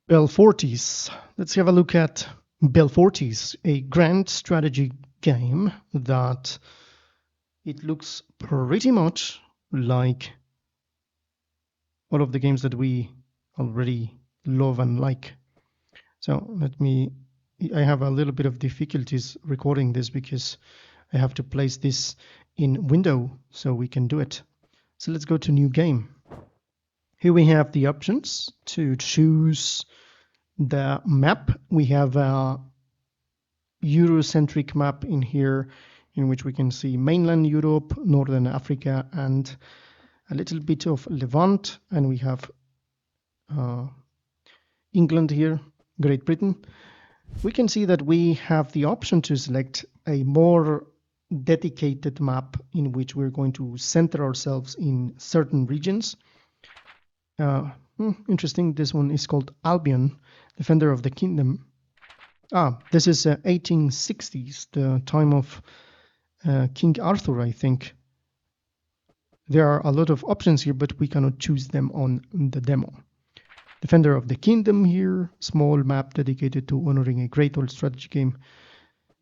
Bellfortis. Let's have a look at Bellfortis, a grand strategy game that it looks pretty much like all of the games that we already love and like. So I have a little bit of difficulties recording this because I have to place this in window so we can do it. So let's go to new game. Here we have the options to choose the map. We have a Eurocentric map in here in which we can see mainland Europe, Northern Africa, and a little bit of Levant, and we have England here, Great Britain. We can see that we have the option to select a more dedicated map in which we're going to center ourselves in certain regions. Interesting, this one is called Albion, Defender of the Kingdom. This is 1860s, the time of King Arthur, I think. There are a lot of options here, but we cannot choose them on the demo. Defender of the Kingdom here, small map dedicated to honoring a great old strategy game.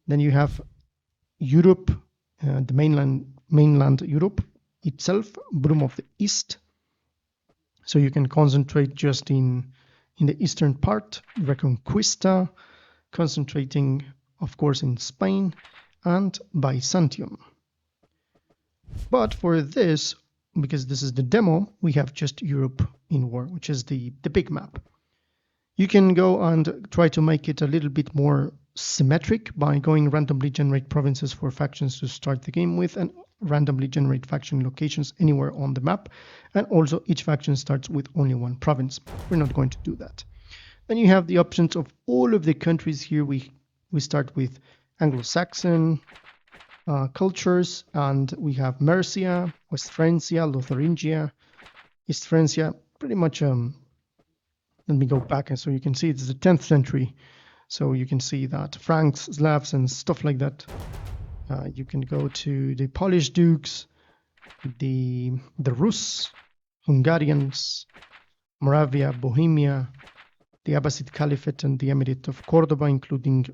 Then you have Europe, the mainland Europe itself, Broom of the East. So you can concentrate just in the eastern part, Reconquista, concentrating, of course, in Spain, and Byzantium. But for this, because this is the demo, we have just Europe in war, which is the big map. You can go and try to make it a little bit more symmetric by going randomly generate provinces for factions to start the game with, and randomly generate faction locations anywhere on the map. And also each faction starts with only one province. We're not going to do that. Then you have the options of all of the countries here. We start with Anglo-Saxon cultures, and we have Mercia, West Francia, Lotharingia, East Francia, pretty much. Let me go back, and so you can see it's the 10th century. So you can see that Franks, Slavs, and stuff like that. You can go to the Polish dukes, the Rus, Hungarians, Moravia, Bohemia, the Abbasid Caliphate, and the Emirate of Cordoba, including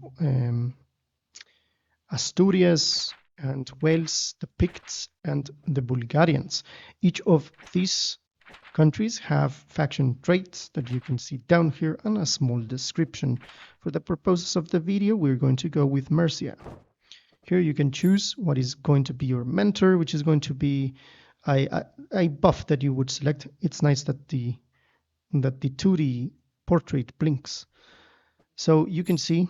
Asturias and Wales, the Picts, and the Bulgarians. Each of these countries have faction traits that you can see down here and a small description. For the purposes of the video, we're going to go with Mercia. Here you can choose what is going to be your mentor, which is going to be a buff that you would select. It's nice that the 2D portrait blinks. So you can see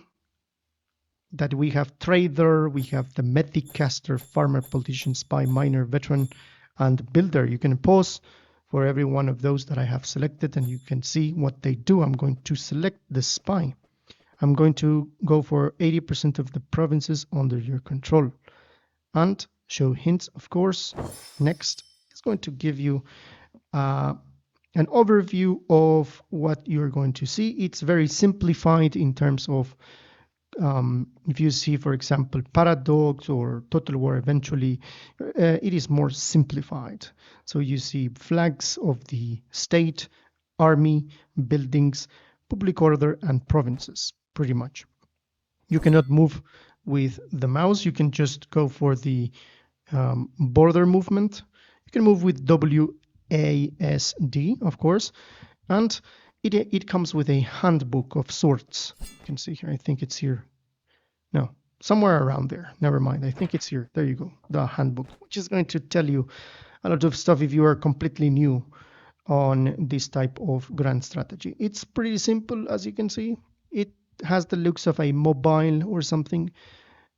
that we have trader, we have the mythic caster, farmer, politician, spy, miner, veteran, and builder. You can pause for every one of those that I have selected, and you can see what they do. I'm going to select the spy. I'm going to go for 80% of the provinces under your control and show hints, of course. Next, it's going to give you an overview of what you're going to see. It's very simplified in terms of if you see, for example, Paradox or Total War eventually, it is more simplified. So you see flags of the state, army, buildings, public order, and provinces, pretty much. You cannot move with the mouse. You can just go for the border movement. You can move with WASD, of course, and it comes with a handbook of sorts. You can see here, I think it's here. No, somewhere around there. Never mind, I think it's here. There you go, the handbook, which is going to tell you a lot of stuff if you are completely new on this type of grand strategy. It's pretty simple, as you can see. It has the looks of a mobile or something.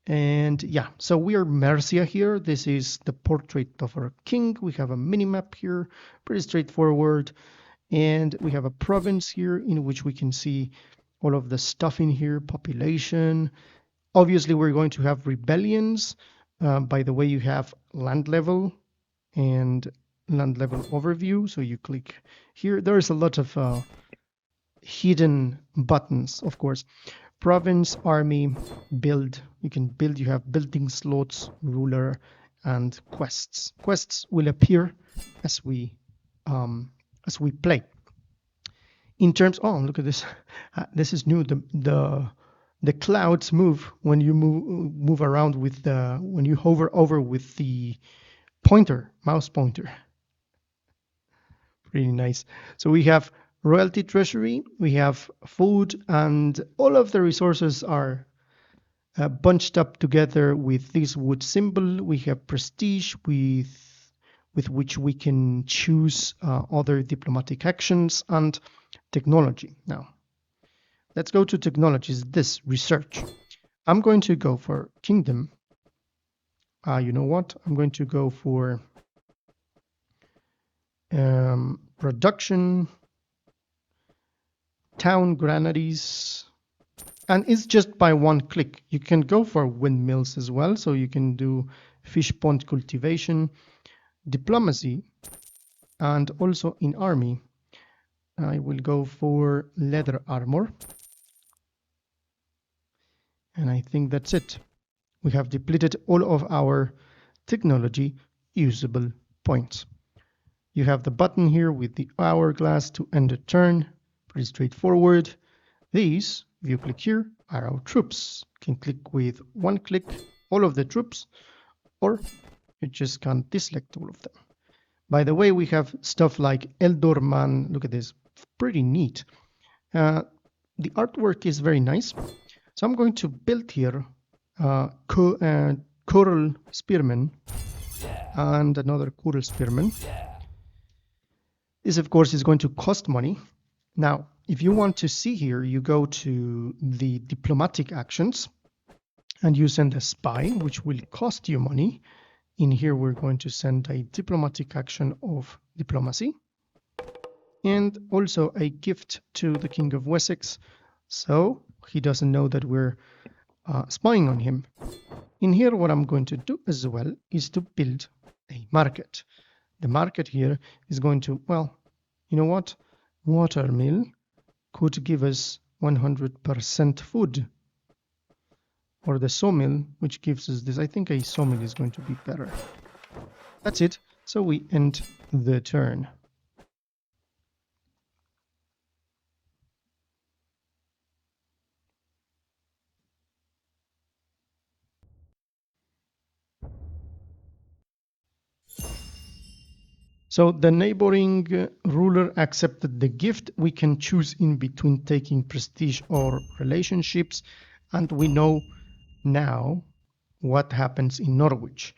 And yeah, so we are Mercia here. This is the portrait of our king. We have a mini map here, pretty straightforward. And we have a province here in which we can see all of the stuff in here, population. Obviously, we're going to have rebellions. By the way, you have land level and land level overview. So you click here. There's a lot of hidden buttons, of course. Province, army, build. You can build. You have building slots, ruler, and quests. Quests will appear as we play. In terms, oh, look at this. This is new. The clouds move when you move around with the when you hover over with the mouse pointer. Really nice. So we have royalty treasury, we have food, and all of the resources are bunched up together with this wood symbol. We have prestige with which we can choose other diplomatic actions and technology. Now, let's go to technologies. This research. I'm going to go for kingdom. You know what? I'm going to go for production, town granaries, and it's just by one click. You can go for windmills as well, so you can do fish pond cultivation, diplomacy, and also in army. I will go for leather armor. And I think that's it. We have depleted all of our technology usable points. You have the button here with the hourglass to end a turn. Pretty straightforward. These, if you click here, are our troops. You can click with one click all of the troops, or you just can deselect all of them. By the way, we have stuff like Eldorman. Look at this, pretty neat. The artwork is very nice. So I'm going to build here coral spearmen and another coral spearman. This, of course, is going to cost money. Now, if you want to see here, you go to the diplomatic actions and you send a spy, which will cost you money. In here, we're going to send a diplomatic action of diplomacy and also a gift to the King of Wessex, so he doesn't know that we're spying on him. In here, what I'm going to do as well is to build a market. The market here is going to, well, you know what? Watermill could give us 100% food. Or the sawmill, which gives us this. I think a sawmill is going to be better. That's it. So we end the turn. So the neighboring ruler accepted the gift. We can choose in between taking prestige or relationships. And we know now what happens in Norwich.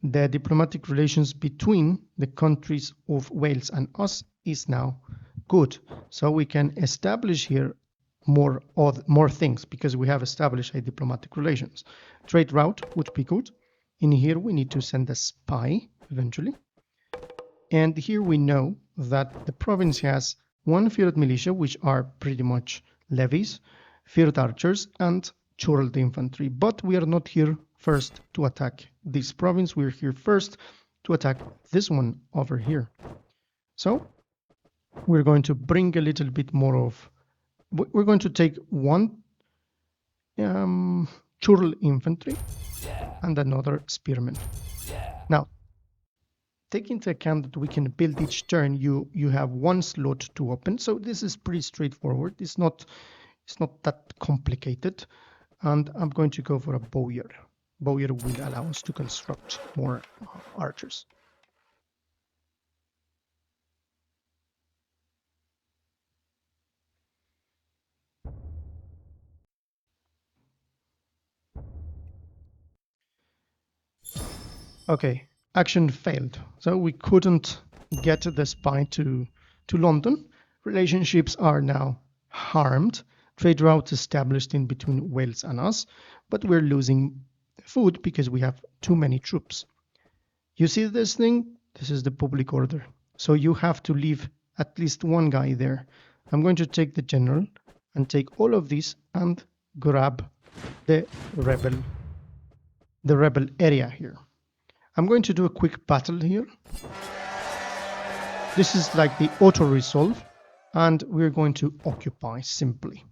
The diplomatic relations between the countries of Wales and us is now good. So we can establish here more things because we have established a diplomatic relations. Trade route would be good. In here we need to send a spy eventually. And here we know that the province has one field militia, which are pretty much levies, field archers, and churled infantry. But we are not here first to attack this province. We're here first to attack this one over here. So we're going to bring a little bit more of... We're going to take one churl infantry and another spearman. Now, take into account that we can build each turn, you have one slot to open, so this is pretty straightforward. It's not that complicated, and I'm going to go for a bowyer. Bowyer will allow us to construct more archers. Okay, action failed, so we couldn't get the spy to London. Relationships are now harmed. Trade routes established in between Wales and us, but we're losing food because we have too many troops. You see this thing? This is the public order. So you have to leave at least one guy there. I'm going to take the general and take all of these and grab the rebel area here. I'm going to do a quick battle here. This is like the auto resolve, and we're going to occupy simply.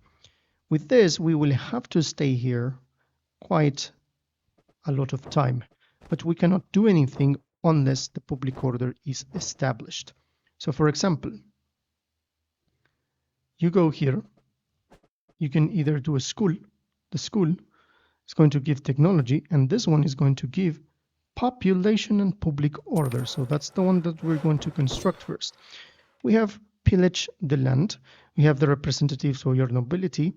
With this, we will have to stay here quite a lot of time, but we cannot do anything unless the public order is established. So for example, You go here. You can either do a school. The school is going to give technology, and this one is going to give population and public order. So that's the one that we're going to construct first. We have pillage the land. We have the representatives or your nobility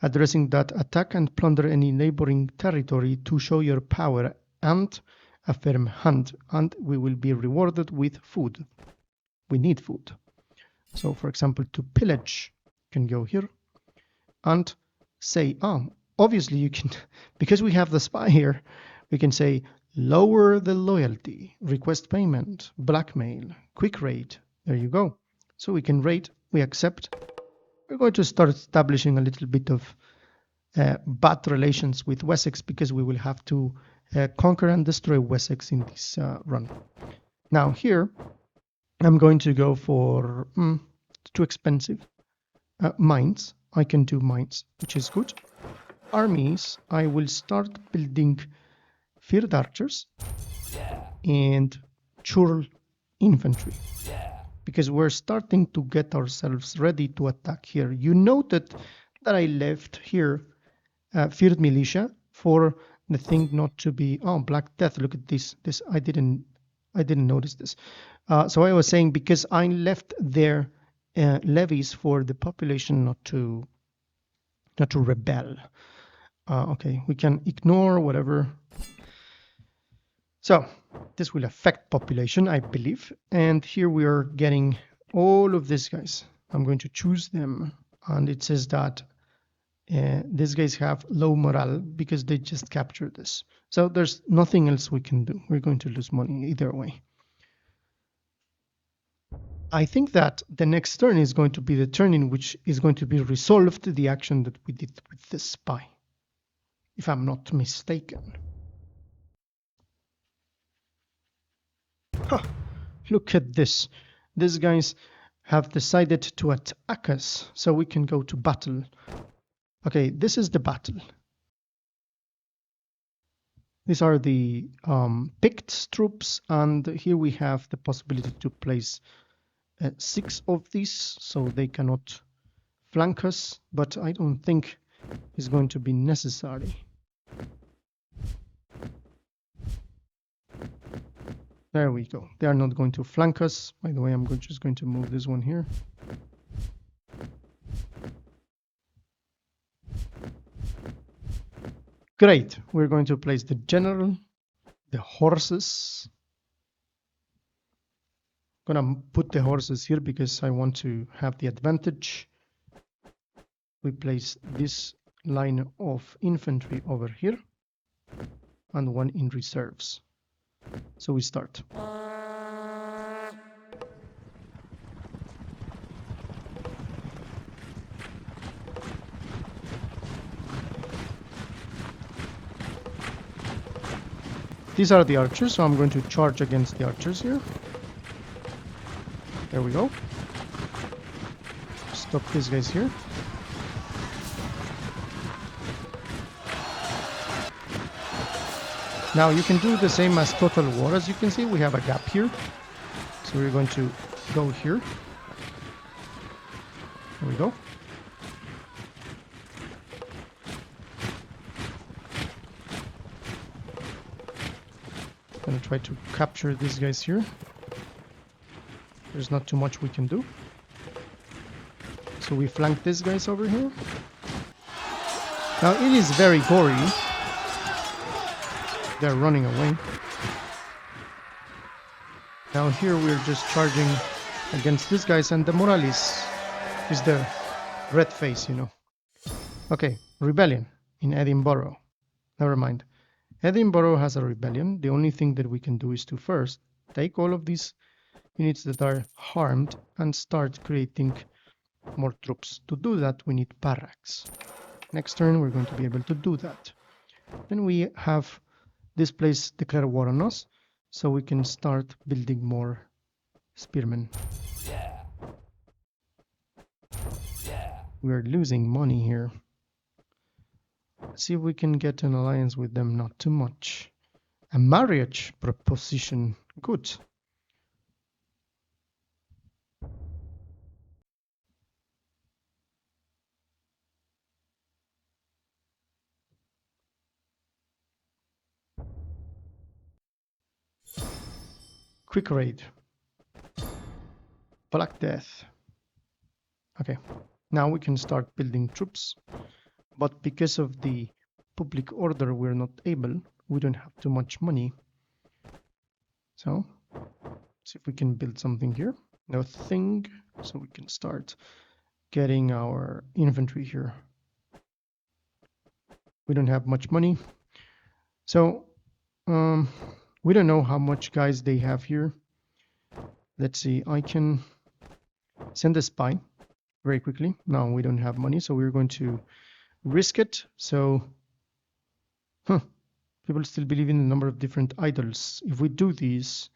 addressing that attack and plunder any neighboring territory to show your power and a firm hand, and we will be rewarded with food. We need food. So for example, to pillage, you can go here and say, obviously you can, because we have the spy here, we can say lower the loyalty, request payment, blackmail, quick rate. There you go. So we can rate, we accept. We're going to start establishing a little bit of bad relations with Wessex because we will have to conquer and destroy Wessex in this run. Now here, I'm going to go for too expensive. Mines. I can do mines, which is good. Armies, I will start building field archers and churl infantry because we're starting to get ourselves ready to attack here. You noted that I left here field militia for the thing not to be Black Death. Look at this. I didn't notice this. So I was saying because I left there levies for the population not to rebel. Okay, we can ignore whatever. So this will affect population, I believe. And here we are getting all of these guys. I'm going to choose them. And it says that these guys have low morale because they just captured this. So there's nothing else we can do. We're going to lose money either way. I think that the next turn is going to be the turn in which is going to be resolved the action that we did with the spy, if I'm not mistaken. Huh, look at this. These guys have decided to attack us, so we can go to battle. Okay, this is the battle. These are the picked troops, and here we have the possibility to place 6 of these, so they cannot flank us, but I don't think it's going to be necessary. There we go. They are not going to flank us. By the way, I'm just going to move this one here. Great. We're going to place the general, the horses. I'm going to put the horses here because I want to have the advantage. We place this line of infantry over here and one in reserves. So we start. These are the archers, so I'm going to charge against the archers here. There we go. Stop these guys here. Now you can do the same as Total War. As you can see, we have a gap here. So we're going to go here. There we go. Gonna try to capture these guys here. There's not too much we can do. So we flank these guys over here. Now it is very gory. They're running away. Now here we're just charging against these guys, and the morale is there. Red face, you know. Okay, rebellion in Edinburgh. Never mind. Edinburgh has a rebellion. The only thing that we can do is to first take all of these units that are harmed and start creating more troops. To do that, we need barracks. Next turn, we're going to be able to do that. Then we have this place declare war on us, so we can start building more spearmen. We're losing money here. Let's see if we can get an alliance with them, not too much. A marriage proposition, good. Quick raid. Black Death. Okay, now we can start building troops, but because of the public order we're not able, we don't have too much money. So see if we can build something here. Nothing, so we can start getting our infantry here. We don't have much money, so we don't know how much guys they have here. Let's see, I can send a spy very quickly. Now we don't have money, so we're going to risk it. So people still believe in a number of different idols. If we do these,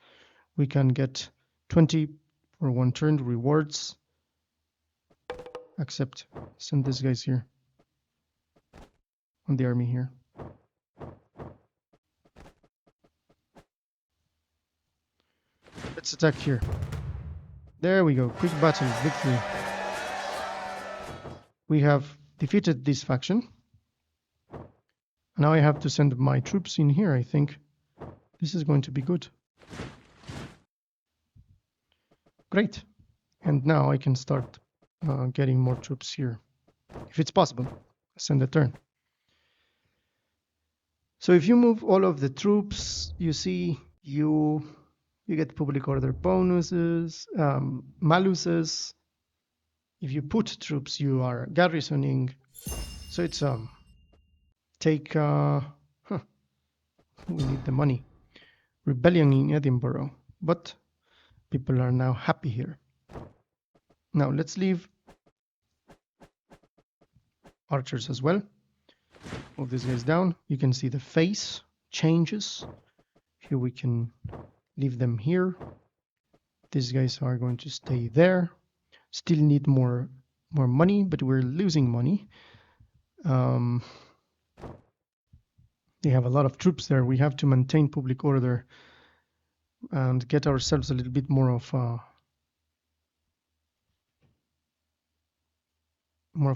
we can get 20 for one turn rewards. Accept. Send these guys here on the army here. Let's attack here. There we go. Quick battle, victory. We have defeated this faction. Now I have to send my troops in here, I think. This is going to be good. Great. And now I can start getting more troops here. If it's possible, send a turn. So if you move all of the troops, you see you get public order bonuses, maluses. If you put troops, you are garrisoning. So it's take we need the money. Rebellion in Edinburgh, but people are now happy here. Now let's leave archers as well. Move these guys down. You can see the face changes. Here we can leave them here. These guys are going to stay there. Still need more money, but we're losing money. They have a lot of troops there. We have to maintain public order and get ourselves a little bit more of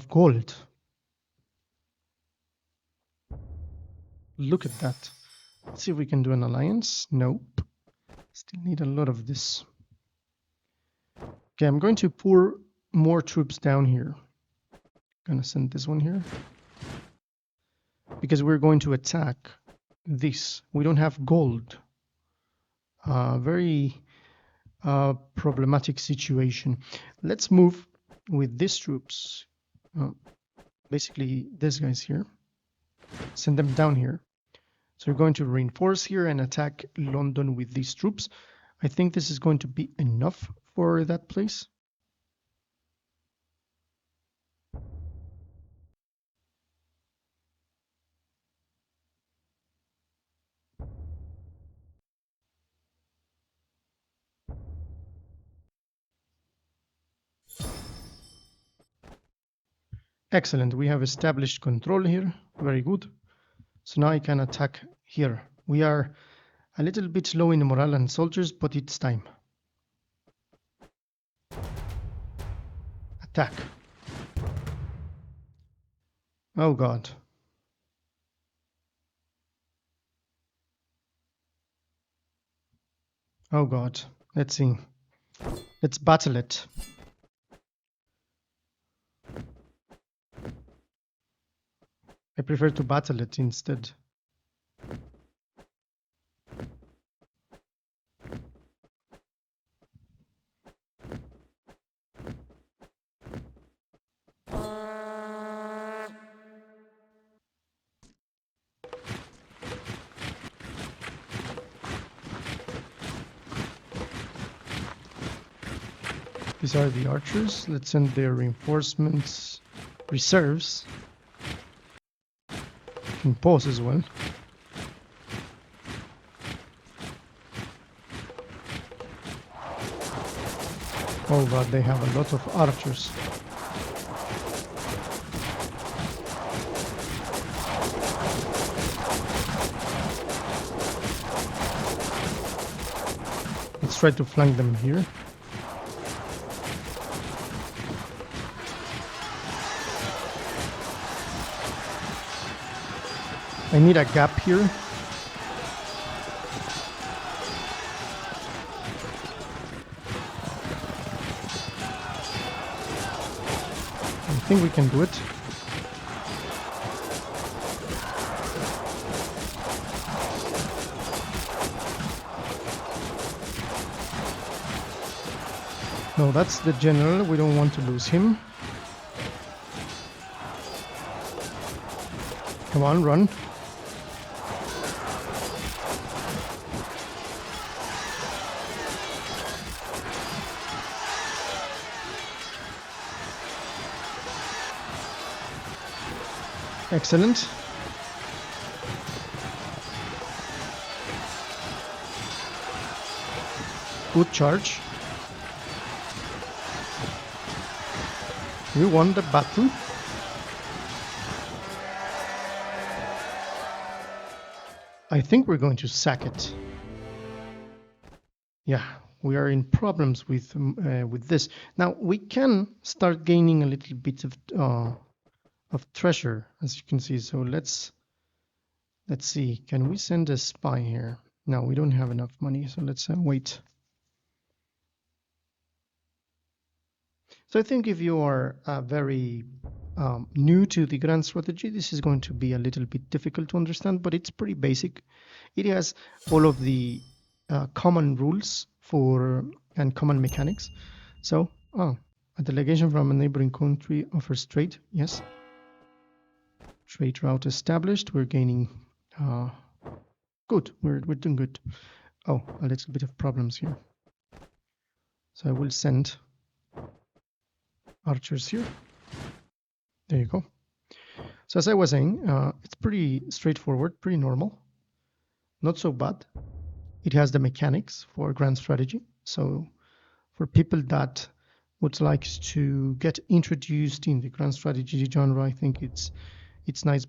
gold. Look at that. Let's see if we can do an alliance. Nope. Still need a lot of this. Okay, I'm going to pour more troops down here. Gonna send this one here. Because we're going to attack this. We don't have gold. Very problematic situation. Let's move with these troops. Basically, these guys here. Send them down here. So we're going to reinforce here and attack London with these troops. I think this is going to be enough for that place. Excellent. We have established control here. Very good. So now I can attack here. We are a little bit low in morale and soldiers, but it's time. Attack. Oh God. Oh God. Let's see. Let's battle it. I prefer to battle it instead. These are the archers. Let's send their reinforcements, reserves. Can pause as well. Oh God, they have a lot of archers. Let's try to flank them here. I need a gap here. think we can do it. No, that's the general. We don't want to lose him. Come on, run. Excellent. Good charge. We won the battle. I think we're going to sack it. Yeah, we are in problems with this. Now we can start gaining a little bit of treasure, as you can see. So let's see. Can we send a spy here? No, we don't have enough money. So let's wait. So I think if you are very new to the grand strategy, this is going to be a little bit difficult to understand, but it's pretty basic. It has all of the common rules and common mechanics. So, a delegation from a neighboring country offers trade. Yes. Trade route established. We're gaining. Good. We're doing good. Oh, a little bit of problems here. So I will send archers here. There you go. So as I was saying, it's pretty straightforward, pretty normal. Not so bad. It has the mechanics for grand strategy. So for people that would like to get introduced in the grand strategy genre, I think it's nice.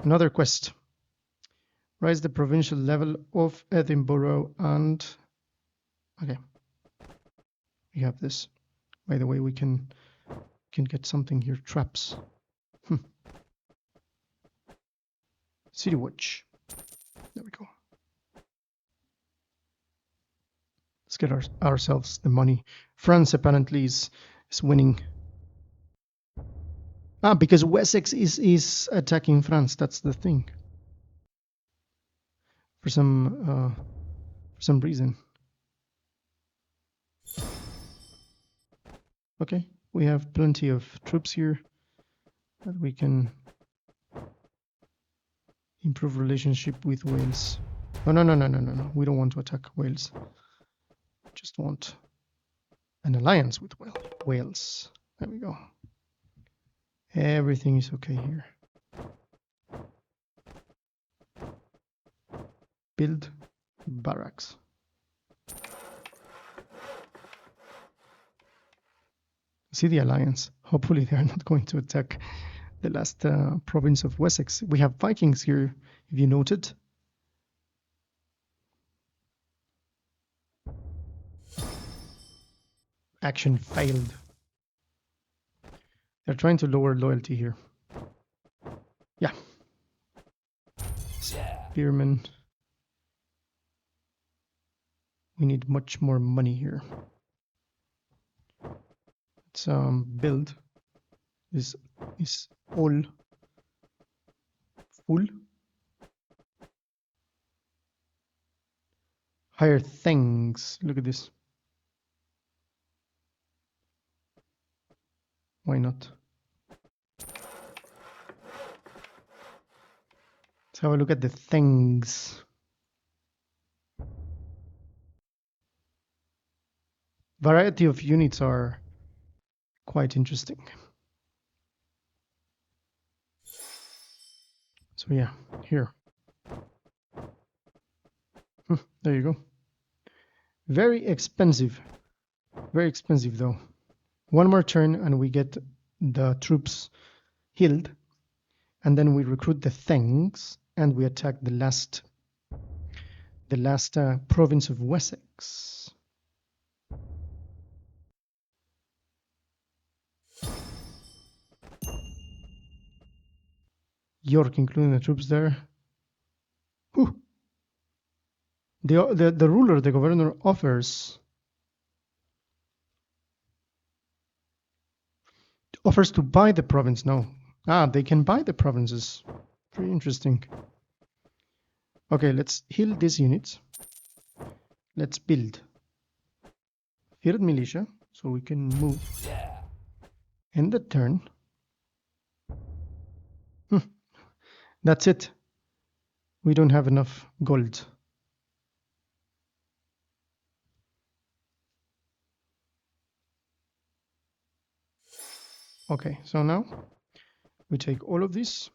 Another quest. Rise the provincial level of Edinburgh and okay. We have this. By the way, we can get something here. Traps. City Watch. There we go. Let's get ourselves the money. France apparently is winning. Because Wessex is attacking France. That's the thing. For some reason. Okay, we have plenty of troops here that we can improve relationship with Wales. Oh, no. We don't want to attack Wales. Just want an alliance with Wales. There we go. Everything is okay here. Build barracks. See the alliance. Hopefully they are not going to attack the last province of Wessex. We have Vikings here, if you noted. Action failed. They're trying to lower loyalty here. Yeah. Spearmen. We need much more money here. Let's build. This is all full. Higher things. Look at this. Why not? Let's have a look at the things. Variety of units are quite interesting. So yeah, here. There you go. Very expensive. Very expensive though. One more turn and we get the troops healed. And then we recruit the things and we attack the last province of Wessex. York, including the troops there. Whew. the ruler, the governor, offers to buy the province. No. They can buy the provinces. Pretty interesting. Okay, let's heal these units. Let's build field militia so we can move. End the turn. That's it. We don't have enough gold. Okay, so now we take all of this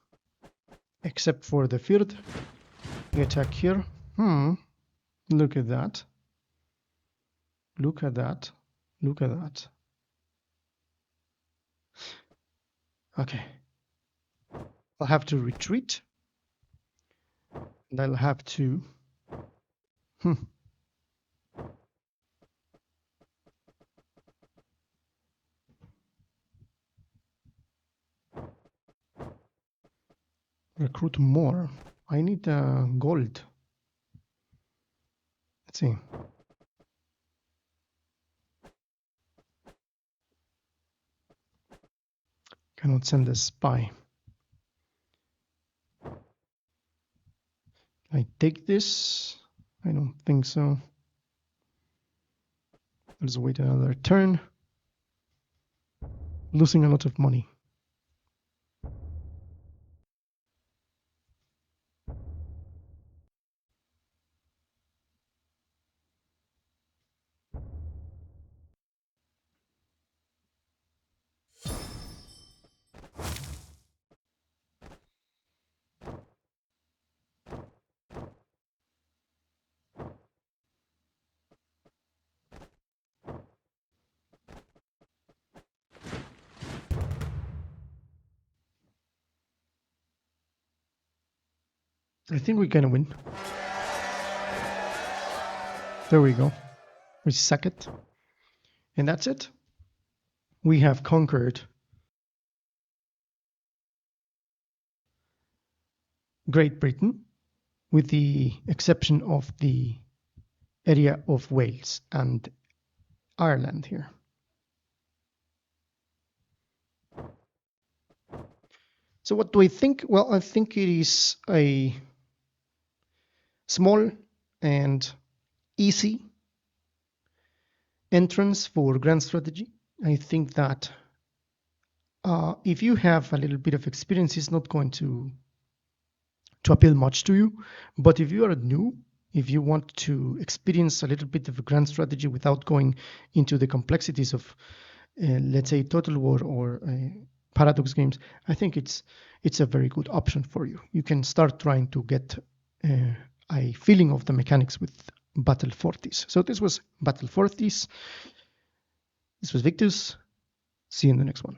except for the field. We attack here. Look at that. Look at that. Look at that. Okay. I'll have to retreat. And I'll have to recruit more. I need gold. Let's see. Cannot send a spy. I take this. I don't think so. Let's wait another turn. Losing a lot of money. I think we're gonna win. There we go. We suck it. And that's it. We have conquered Great Britain, with the exception of the area of Wales and Ireland here. So what do I think? Well, I think it is a small and easy entrance for grand strategy. I think that if you have a little bit of experience, it's not going to appeal much to you. But if you are new, if you want to experience a little bit of a grand strategy without going into the complexities of, let's say, Total War or Paradox games, I think it's a very good option for you. You can start trying to get a feeling of the mechanics with Bellfortis. So this was Bellfortis. This was Victus. See you in the next one.